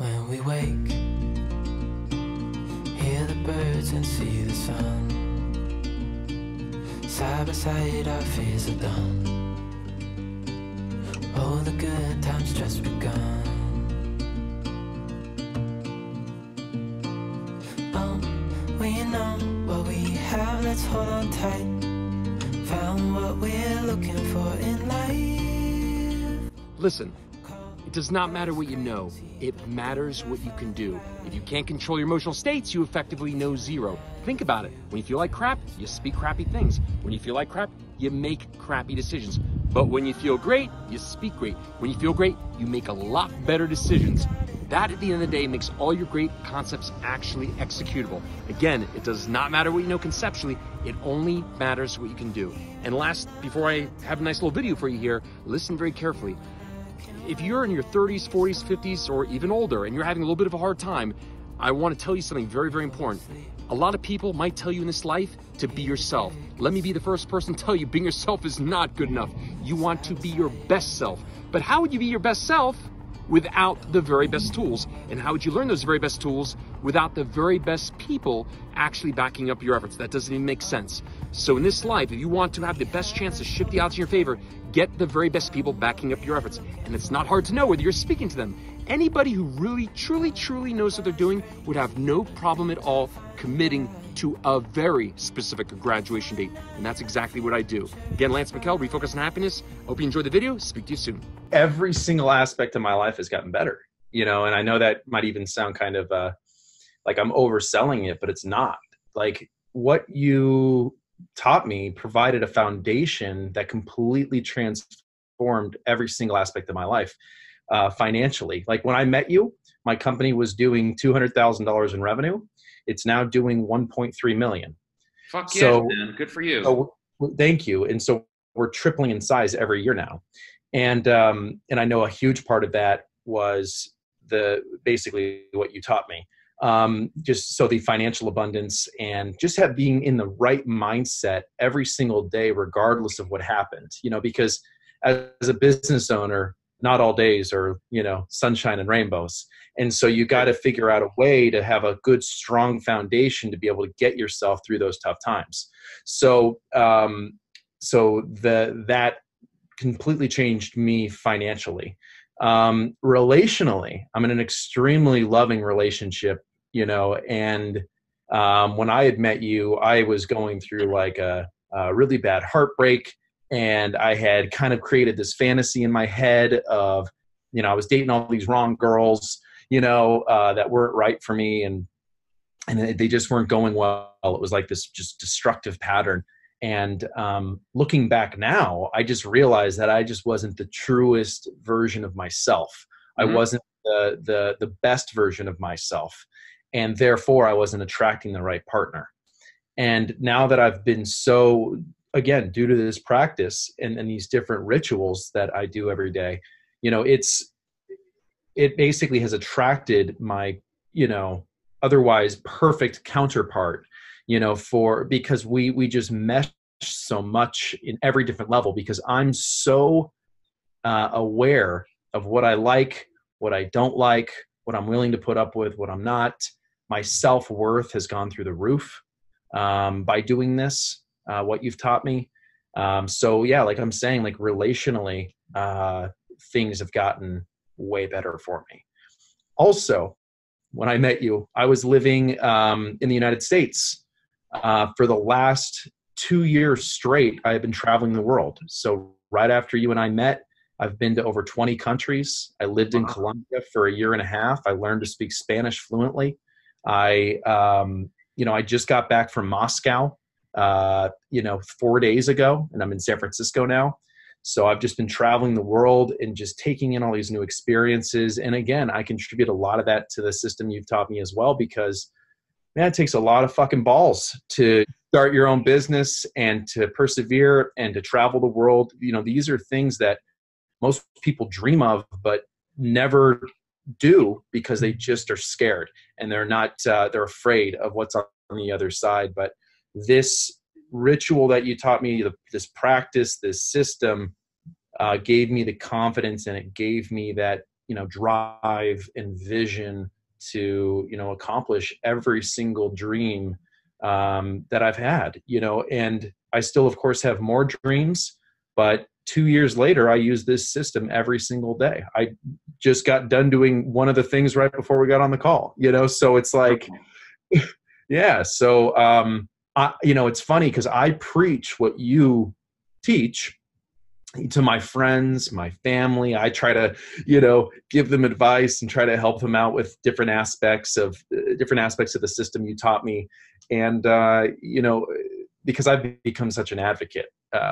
When we wake, hear the birds and see the sun. Side by side our fears are done. Oh, the good times just begun. Oh, we know what we have, let's hold on tight. Found what we're looking for in life. Listen, it does not matter what you know. It matters what you can do. If you can't control your emotional states, you effectively know zero. Think about it. When you feel like crap, you speak crappy things. When you feel like crap, you make crappy decisions. But when you feel great, you speak great. When you feel great, you make a lot better decisions. That, at the end of the day, makes all your great concepts actually executable. Again, it does not matter what you know conceptually. It only matters what you can do. And last, before I have a nice little video for you here, listen very carefully. If you're in your 30s, 40s, 50s, or even older, and you're having a little bit of a hard time, I want to tell you something very, very important. A lot of people might tell you in this life to be yourself. Let me be the first person to tell you being yourself is not good enough. You want to be your best self. But how would you be your best self without the very best tools? And how would you learn those very best tools without the very best people actually backing up your efforts? That doesn't even make sense. So in this life, if you want to have the best chance to shift the odds in your favor, get the very best people backing up your efforts. And it's not hard to know whether you're speaking to them. Anybody who really, truly, truly knows what they're doing would have no problem at all committing to a very specific graduation date. And that's exactly what I do. Again, Lance McKell, Refocus on Happiness. Hope you enjoyed the video. Speak to you soon. Every single aspect of my life has gotten better, and I know that might even sound kind of like I'm overselling it, but it's not. Like, what you taught me provided a foundation that completely transformed every single aspect of my life. Financially, like when I met you, my company was doing $200,000 in revenue. It's now doing 1.3 million. Fuck yeah, man. Good for you. So, thank you. And so we're tripling in size every year now. And I know a huge part of that was basically what you taught me. Just so the financial abundance and just being in the right mindset every single day, regardless of what happened, because as a business owner, not all days are, sunshine and rainbows. And so you got to figure out a way to have a good, strong foundation to be able to get yourself through those tough times. So, that completely changed me financially. Relationally, I'm in an extremely loving relationship, and when I had met you, I was going through like a really bad heartbreak. And I had kind of created this fantasy in my head of, I was dating all these wrong girls, that weren't right for me. And they just weren't going well. It was like this just destructive pattern. And looking back now, I just realized that I just wasn't the truest version of myself. Mm-hmm. I wasn't the best version of myself. And therefore, I wasn't attracting the right partner. And now that I've been again, due to this practice and these different rituals that I do every day, it basically has attracted my, otherwise perfect counterpart, because we just mesh so much in every different level, because I'm so aware of what I like, what I don't like, what I'm willing to put up with, what I'm not. My self-worth has gone through the roof by doing this. What you've taught me. So yeah, like I'm saying, like relationally, things have gotten way better for me. Also, when I met you, I was living in the United States. For the last 2 years straight, I have been traveling the world. So right after you and I met, I've been to over 20 countries. I lived in Colombia for a year and a half. I learned to speak Spanish fluently. I just got back from Moscow 4 days ago, and I'm in San Francisco now. So I've just been traveling the world and just taking in all these new experiences. And again, I contribute a lot of that to the system you've taught me as well, because man, it takes a lot of fucking balls to start your own business and to persevere and to travel the world. These are things that most people dream of, but never do because they just are scared and they're not, they're afraid of what's on the other side. But this ritual that you taught me, this practice, this system, gave me the confidence, and it gave me that, drive and vision to, accomplish every single dream that I've had, and I still, of course, have more dreams, but 2 years later, I use this system every single day. I just got done doing one of the things right before we got on the call, so it's like, yeah. So, it's funny because I preach what you teach to my friends, my family. I try to, give them advice and try to help them out with different aspects of the system you taught me. And, because I've become such an advocate,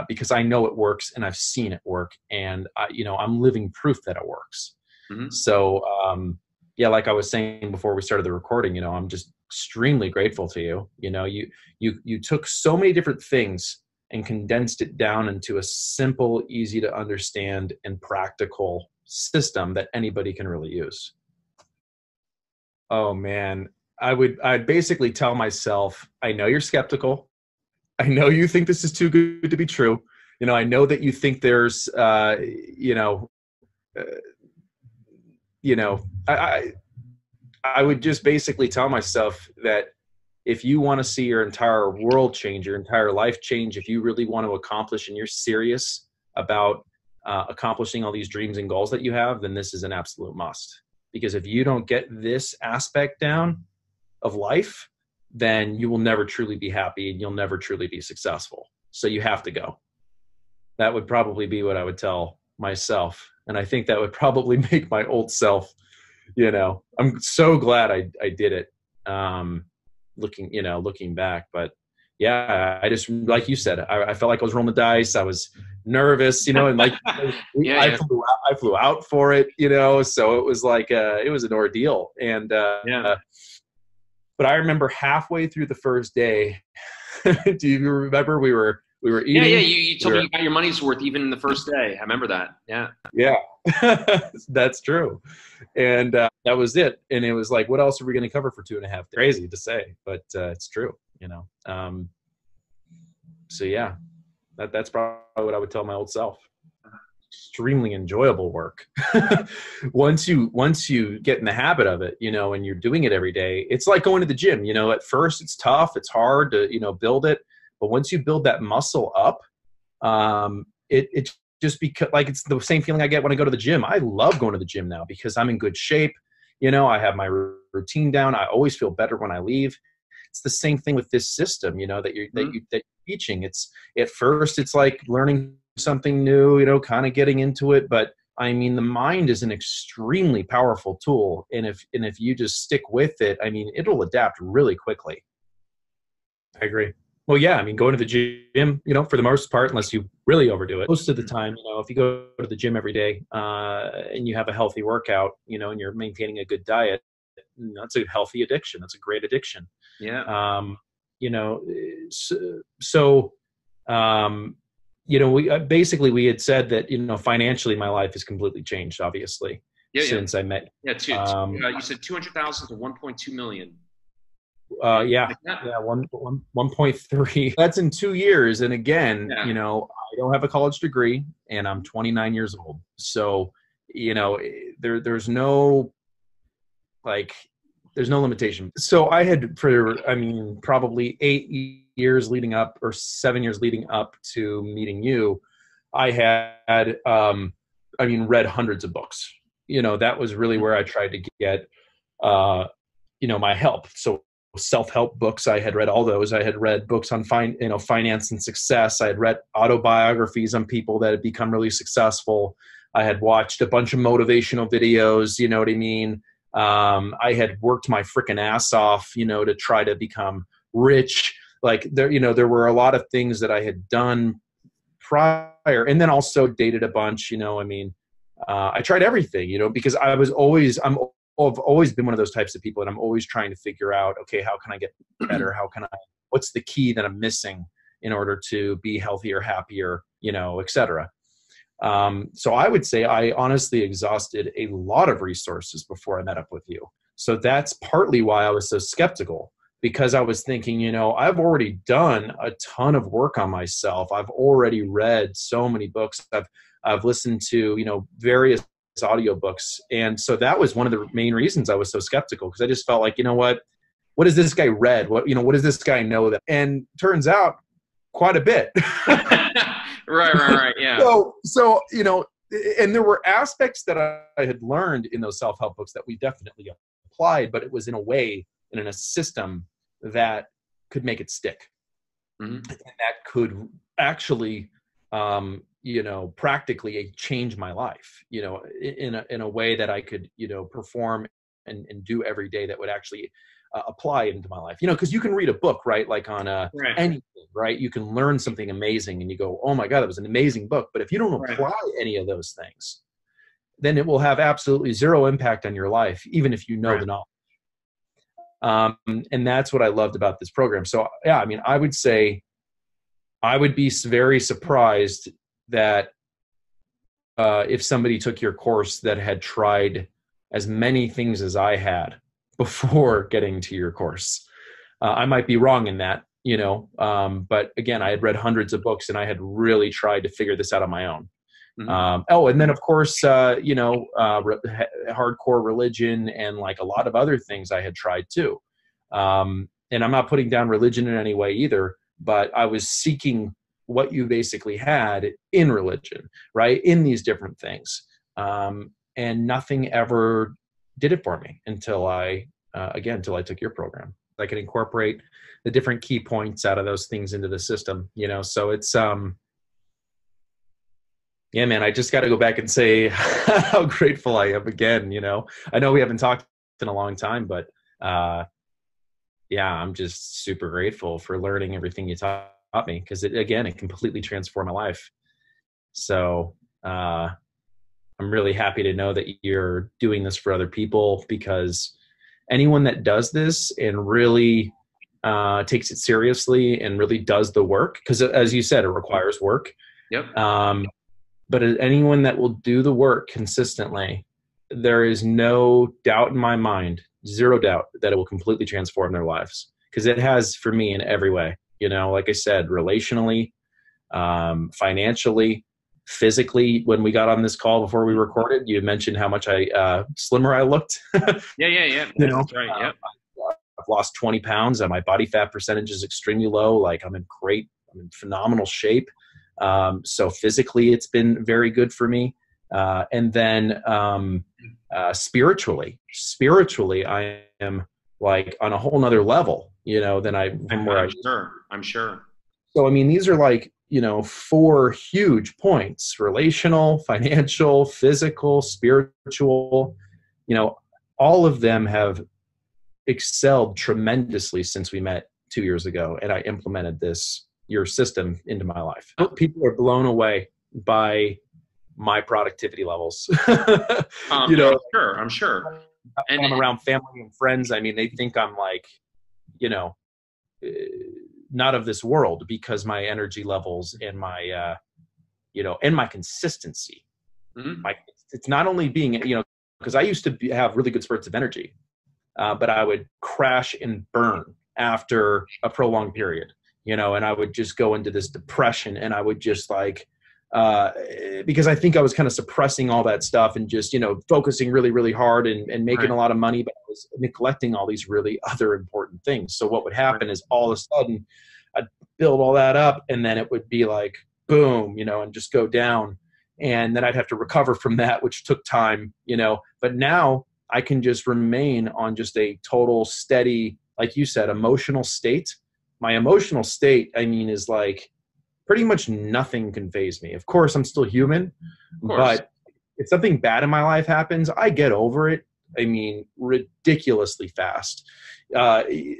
because I know it works and I've seen it work, and I'm living proof that it works. Mm-hmm. So, like I was saying before we started the recording, I'm just extremely grateful to you. You took so many different things and condensed it down into a simple, easy to understand and practical system that anybody can really use. Oh man, I'd basically tell myself, I know you're skeptical. I know you think this is too good to be true. I know that you think there's, I would just basically tell myself that if you want to see your entire world change, your entire life change, if you really want to accomplish and you're serious about accomplishing all these dreams and goals that you have, then this is an absolute must. Because if you don't get this aspect down of life, then you will never truly be happy and you'll never truly be successful. So you have to go. That would probably be what I would tell myself. And I think that would probably make my old self, I'm so glad I did it. Looking back, but yeah, I just, like you said, I felt like I was rolling the dice. I was nervous, and like, I flew out for it, so it was like, it was an ordeal. And, but I remember halfway through the first day, do you remember we were eating? Yeah. You told me you got your money's worth even in the first day. I remember that. Yeah. Yeah, that's true. And that was it. And it was like, what else are we going to cover for 2.5 days? Crazy to say, but it's true, So yeah, that's probably what I would tell my old self. Extremely enjoyable work. Once you get in the habit of it, and you're doing it every day, it's like going to the gym. At first it's tough, it's hard to build it, but once you build that muscle up, it just because, like, it's the same feeling I get when I go to the gym. I love going to the gym now because I'm in good shape. I have my routine down. I always feel better when I leave. It's the same thing with this system, that you're teaching. It's at first it's like learning something new, kind of getting into it. But I mean, the mind is an extremely powerful tool. And if you just stick with it, I mean, it'll adapt really quickly. I agree. Well, yeah, I mean, going to the gym, for the most part, unless you really overdo it, most of the time, if you go to the gym every day and you have a healthy workout, and you're maintaining a good diet, that's a healthy addiction. That's a great addiction. Yeah. We had said that, financially, my life has completely changed, obviously, since I met. Yeah, you said 200,000 to 1.2 million. 1.3. That's in 2 years. And again, I don't have a college degree and I'm 29 years old. So, there's no limitation. So I had probably 8 years leading up, or 7 years leading up to meeting you, I had, read hundreds of books. That was really where I tried to get, my help. So self-help books, I had read all those. I had read books on finance and success. I had read autobiographies on people that had become really successful. I had watched a bunch of motivational videos, you know what I mean? I had worked my freaking ass off, to try to become rich. Like there were a lot of things that I had done prior, and then also dated a bunch, I tried everything, because I've always been one of those types of people, and I'm always trying to figure out, okay, how can I get better? What's the key that I'm missing in order to be healthier, happier, et cetera. So I would say I honestly exhausted a lot of resources before I met up with you. So that's partly why I was so skeptical, because I was thinking, I've already done a ton of work on myself. I've already read so many books. I've listened to, various audiobooks. And so that was one of the main reasons I was so skeptical, because I just felt like, you know what has this guy read? What does this guy know? That, and turns out quite a bit. Right. Yeah. So, and there were aspects that I had learned in those self-help books that we definitely applied, but it was in a way and in a system that could make it stick. Mm-hmm. And that could actually, practically change my life, in a way that I could, perform and do every day that would actually apply into my life, because you can read a book, right? Like on anything, right? You can learn something amazing and you go, oh my God, that was an amazing book. But if you don't apply any of those things, then it will have absolutely zero impact on your life, even if you know the knowledge. And that's what I loved about this program. So yeah, I mean, I would say I would be very surprised that if somebody took your course that had tried as many things as I had before getting to your course. I might be wrong in that, but again, I had read hundreds of books and I had really tried to figure this out on my own. Mm-hmm. And then of course, hardcore religion and like a lot of other things I had tried too. And I'm not putting down religion in any way either, but I was seeking what you basically had in religion, right? In these different things. And nothing ever did it for me until I took your program. I could incorporate the different key points out of those things into the system, so it's, yeah, man, I just got to go back and say how grateful I am again. I know we haven't talked in a long time, but, yeah, I'm just super grateful for learning everything you taught me, because it completely transformed my life. So, I'm really happy to know that you're doing this for other people, because anyone that does this and really takes it seriously and really does the work, because as you said, it requires work. Yep. But anyone that will do the work consistently, there is no doubt in my mind, zero doubt, that it will completely transform their lives, because it has for me in every way. Like I said, relationally, financially, physically. When we got on this call before we recorded, you mentioned how much slimmer I looked. Yeah. That's right. Yeah. I've lost 20 pounds and my body fat percentage is extremely low. Like I'm in phenomenal shape. So physically it's been very good for me. And then, spiritually, I am like on a whole nother level, than I'm sure. So, I mean, these are like, 4 huge points: relational, financial, physical, spiritual. All of them have excelled tremendously since we met 2 years ago. And I implemented your system into my life. People are blown away by my productivity levels. I'm sure. And I'm around family and friends. I mean, they think I'm like, not of this world, because my energy levels and my, and my consistency. Mm-hmm. It's not only being, because I used to have really good spurts of energy, but I would crash and burn after a prolonged period, and I would just go into this depression, and I would just like, because I think I was kind of suppressing all that stuff and just, focusing really, really hard and making a lot of money, but I was neglecting all these really other important things. So what would happen is all of a sudden I'd build all that up, and then it would be like, boom, and just go down. And then I'd have to recover from that, which took time, but now I can just remain on just a total steady, like you said, emotional state. My emotional state, I mean, is like, pretty much nothing can faze me. Of course, I'm still human, but if something bad in my life happens, I get over it. I mean, ridiculously fast,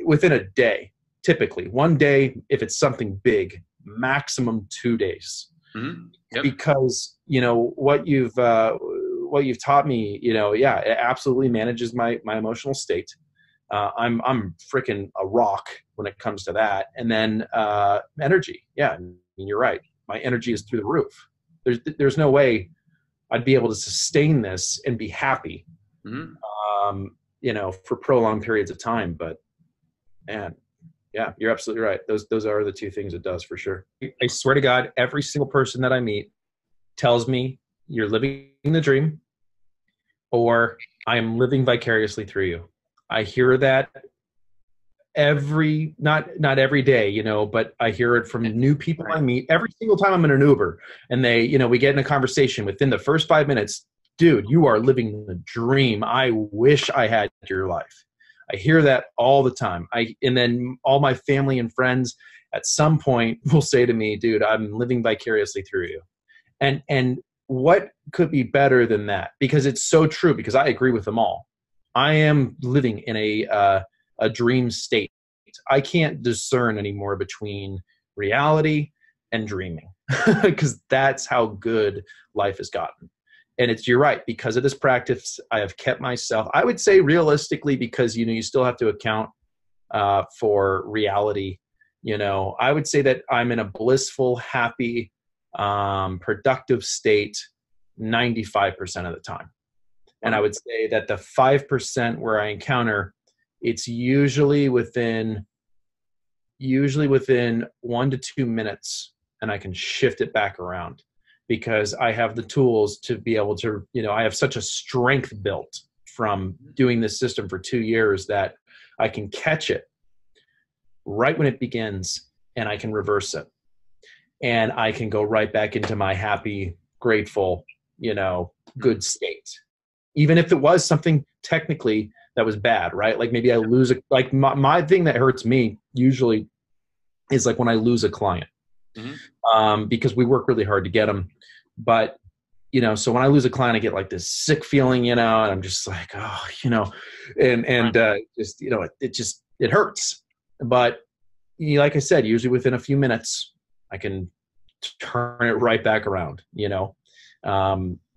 within a day, typically. One day, if it's something big, maximum 2 days. Mm-hmm. Yep. Because, what you've taught me, it absolutely manages my emotional state. I'm freaking a rock when it comes to that. And then energy. Yeah. I mean, you're right. My energy is through the roof. There's no way I'd be able to sustain this and be happy, for prolonged periods of time. But man, yeah, you're absolutely right. Those are the 2 things it does for sure. I swear to God, every single person that I meet tells me you're living the dream. or I am living vicariously through you. I hear that not every day, you know, but I hear it from new people I meet every single time I'm in an Uber, and they, you know, we get in a conversation within the first 5 minutes. Dude, you are living the dream. I wish I had your life. I hear that all the time. And then all my family and friends at some point will say to me, dude, I'm living vicariously through you. And what could be better than that? Because it's so true, because I agree with them all. I am living in a dream state. I can't discern anymore between reality and dreaming, because that's how good life has gotten. And you're right, because of this practice, I have kept myself, I would say realistically, because, you know, you still have to account for reality. You know, I would say that I'm in a blissful, happy, productive state 95% of the time. And I would say that the 5% where I encounter, it's usually within 1 to 2 minutes, and I can shift it back around, because I have the tools to be able to, you know, I have such a strength built from doing this system for 2 years that I can catch it right when it begins, and I can reverse it. And I can go right back into my happy, grateful, you know, good state. Even if it was something technically that was bad, right? Like maybe I lose like my thing that hurts me usually is like when I lose a client, because we work really hard to get them. But, you know, so when I lose a client, I get like this sick feeling, you know, and I'm just like, oh, you know, and just, you know, it hurts. But you know, like I said, usually within a few minutes, I can turn it right back around, you know.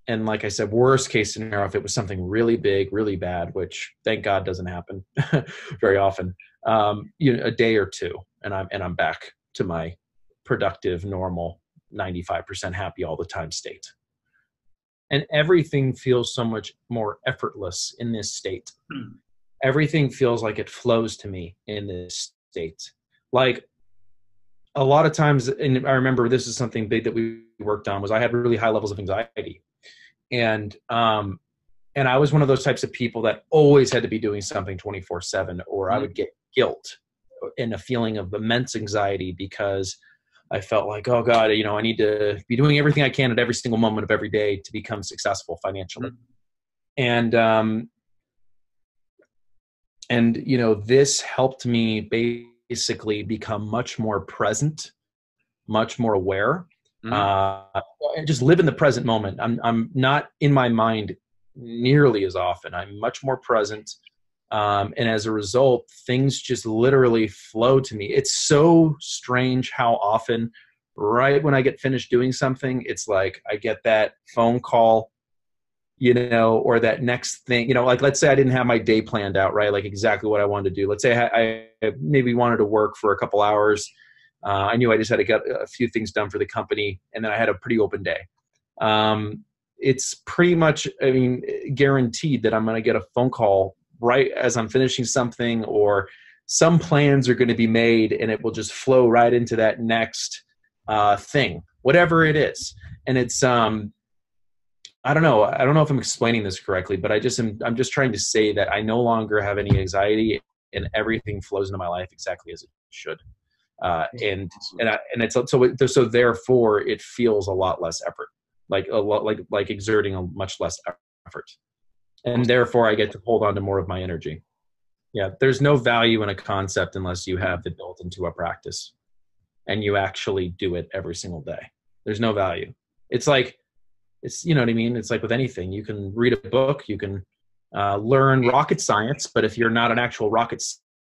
And like I said, worst case scenario, if it was something really big, really bad, which thank God doesn't happen very often, you know, a day or two, and I'm back to my productive, normal, 95% happy all the time state. And everything feels so much more effortless in this state. Everything feels like it flows to me in this state. Like a lot of times, and I remember this is something big that we worked on, was I had really high levels of anxiety. And I was one of those types of people that always had to be doing something 24/7, or I would get guilt and a feeling of immense anxiety, because I felt like, oh God, you know, I need to be doing everything I can at every single moment of every day to become successful financially. And you know, this helped me basically become much more present, much more aware, and just live in the present moment. I'm not in my mind nearly as often. I'm much more present. And as a result, things just literally flow to me. It's so strange how often, right when I get finished doing something, it's like I get that phone call, you know, or that next thing, you know, like let's say I didn't have my day planned out, right? Like exactly what I wanted to do. Let's say I maybe wanted to work for a couple hours. I knew I just had to get a few things done for the company, and then I had a pretty open day. It's pretty much, I mean, guaranteed that I'm going to get a phone call right as I'm finishing something, or some plans are going to be made, and it will just flow right into that next thing, whatever it is. And it's, I don't know if I'm explaining this correctly, but I'm just trying to say that I no longer have any anxiety, and everything flows into my life exactly as it should. And it's so therefore it feels a lot less effort, like exerting a much less effort. And therefore I get to hold on to more of my energy. Yeah. There's no value in a concept unless you have it built into a practice and you actually do it every single day. There's no value. It's, you know what I mean? It's like with anything, you can read a book, you can learn rocket science, but if you're not an actual rocket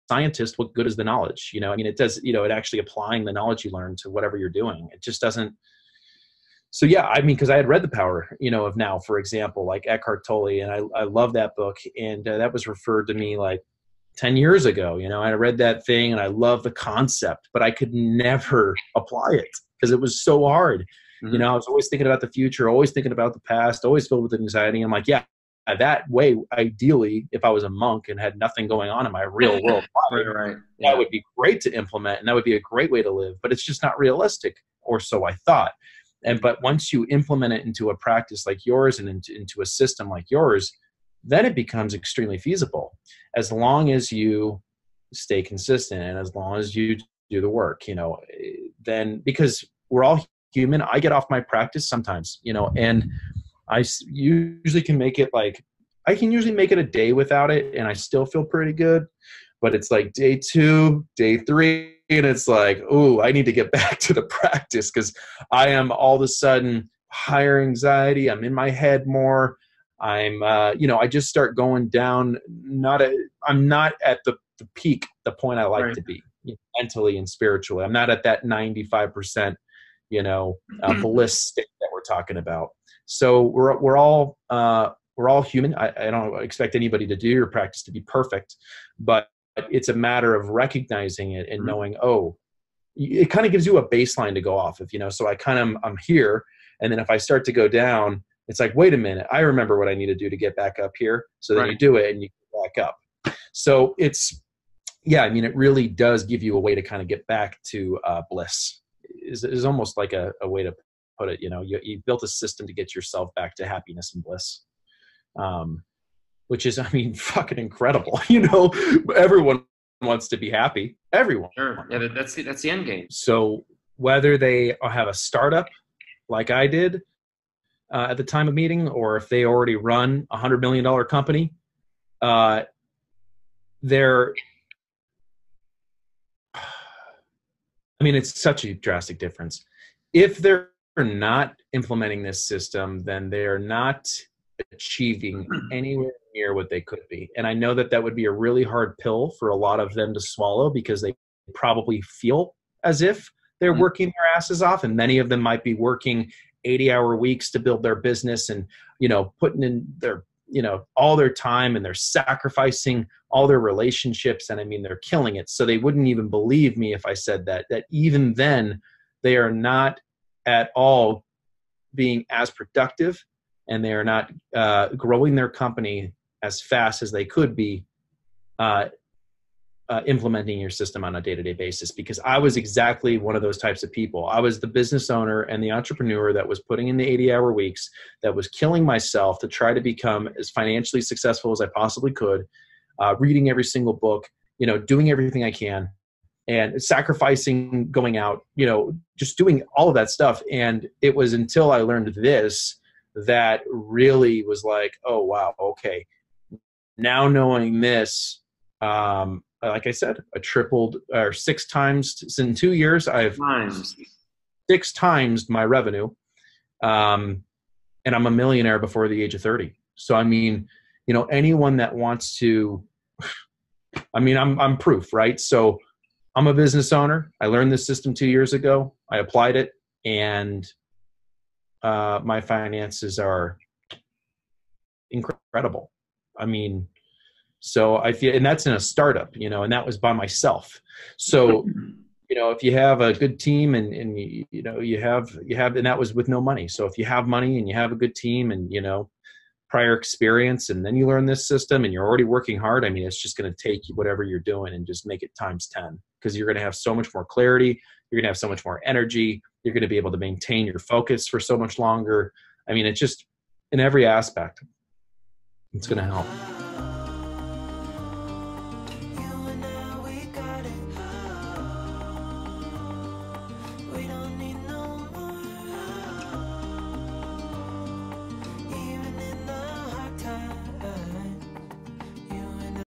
scientist, what good is the knowledge? You know, I mean, it does, you know, it actually applying the knowledge you learn to whatever you're doing. It just doesn't. So yeah, I mean, because I had read The Power, you know, of Now, for example, like Eckhart Tolle, and I love that book, and that was referred to me like 10 years ago. You know, I read that thing and I love the concept, but I could never apply it because it was so hard. You know, I was always thinking about the future, always thinking about the past, always filled with anxiety. I'm like, yeah, that way, ideally, if I was a monk and had nothing going on in my real world life, that would be great to implement, and that would be a great way to live, but it's just not realistic, or so I thought. But once you implement it into a practice like yours and into a system like yours, then it becomes extremely feasible as long as you stay consistent and as long as you do the work, you know. Then, because we're all human, I get off my practice sometimes, you know, and usually can make it like, I can usually make it a day without it and I still feel pretty good. But it's like day 2, day 3, and it's like, oh, I need to get back to the practice because I am all of a sudden higher anxiety. I'm in my head more. I'm, you know, I just start going down. I'm not at the peak, the point I like to be, you know, mentally and spiritually. I'm not at that 95%, you know, bliss state that we're talking about. So we're all human. I don't expect anybody to do your practice to be perfect, but it's a matter of recognizing it and knowing, oh, it kind of gives you a baseline to go off of, you know. So I'm here, and then if I start to go down, it's like, wait a minute, I remember what I need to do to get back up here. So then you do it and you get back up. So it's, yeah, I mean, it really does give you a way to kind of get back to bliss. Is almost like a way to put it. You know, you built a system to get yourself back to happiness and bliss. Which is, I mean, fucking incredible. You know, everyone wants to be happy. Everyone. Sure. Yeah, that's the end game. So whether they have a startup like I did at the time of meeting, or if they already run a $100 million company, it's such a drastic difference. If they're not implementing this system, then they're not achieving anywhere near what they could be. And I know that would be a really hard pill for a lot of them to swallow, because they probably feel as if they're working their asses off, and many of them might be working 80-hour weeks to build their business and, you know, putting in their, you know, all their time, and they're sacrificing all their relationships. And I mean, they're killing it. So they wouldn't even believe me if I said that even then they are not at all being as productive, and they are not growing their company as fast as they could be implementing your system on a day-to-day basis. Because I was exactly one of those types of people. I was the business owner and the entrepreneur that was putting in the 80-hour weeks, that was killing myself to try to become as financially successful as I possibly could, reading every single book, you know, doing everything I can, and sacrificing going out, you know, just doing all of that stuff. And it was until I learned this that really was like, oh, wow, okay. Now knowing this, like I said, I tripled, or 6 times in 2 years. I've 6 times my revenue. And I'm a millionaire before the age of 30. So, I mean, you know, anyone that wants to, I mean, I'm proof, right? So I'm a business owner. I learned this system 2 years ago. I applied it, and my finances are incredible. I mean, so I feel, and that's in a startup, you know, and that was by myself. So, you know, if you have a good team and you know, you have, and that was with no money. So if you have money and you have a good team and, you know, prior experience, and then you learn this system and you're already working hard, I mean, it's just going to take whatever you're doing and just make it times 10, because you're going to have so much more clarity. You're going to have so much more energy. You're going to be able to maintain your focus for so much longer. I mean, it's just in every aspect, it's going to help.